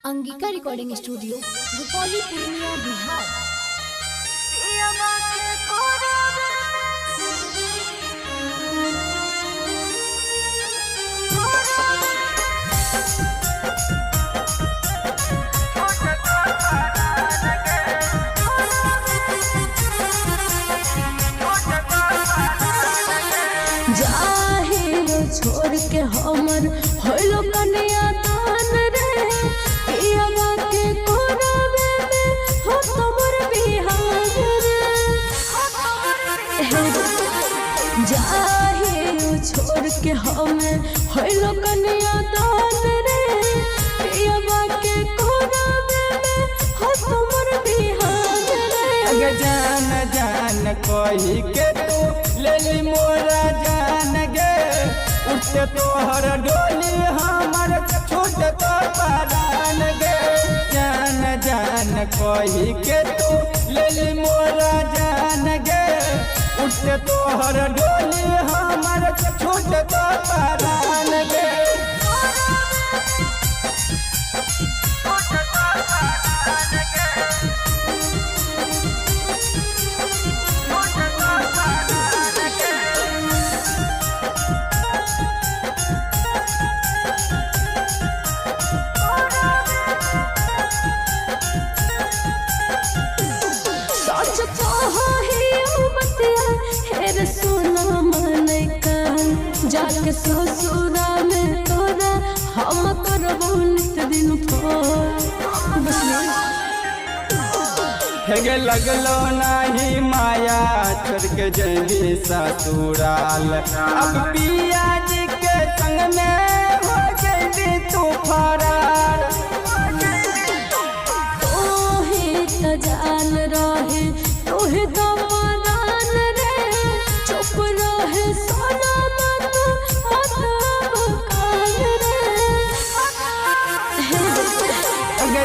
Angika recording studio Rupauli Purnia Bihar. छोड़ के हमर होलो कन्या दान रे पियावा के कोरावे में हो तोर बिहार रे जाहे छोड़ के हमें होलो कन्या दान रे पियावा के कोरावे में हो तोर बिहार रे। अगे जान जान कोई के तू ले ली मोरा जान गे उठते तोहर डोली हमर छोट तो परान गे जान जान कोई के तू ले ली मोरा जान गे उठते तोहर डोली हमर छोट तो परान गे। जाके ससुरा में तोरा हम करबो नित दिन हेगे लगलो नहीं माया छोड़ के जल्दी ससुराल अब पिया जी के संग में हो जल्दी तू फरार तोहे त जान रहे तोहे तो मरान रे चुप रहे सोना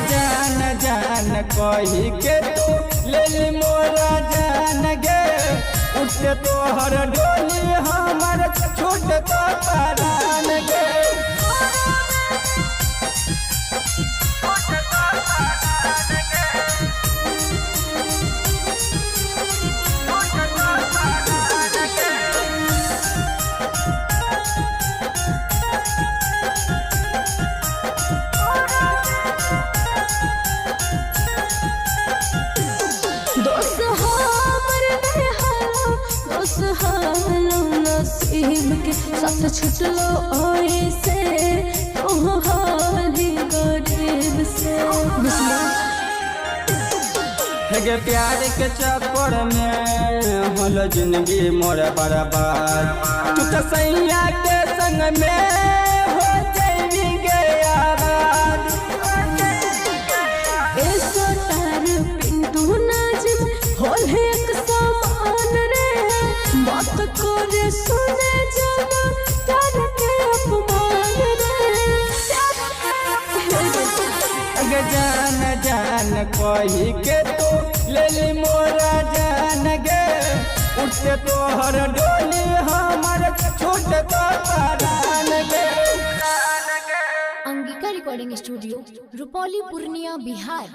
जान जान कही के तू ले ली मोरा जान गे उठते तोहर डोली हमर छोट तो परान गे। साथ छुटलो ओए से तोहारी गरीब से हेगे प्यार के चक्कर में होल जिंदगी मोर बर्बाद तू तो सैया के संग में हो जाई गे आबाद ऐसो तार पिंटू नाजिम होल एक समान रे बात करे सुने जाना तार के अपमान रे। अगे जान जान कही के तू ले ली मोरा जान गे उठते तोहर डोली हमर छोट तो परान गे। Angika recording studio Rupauli Purnia Bihar.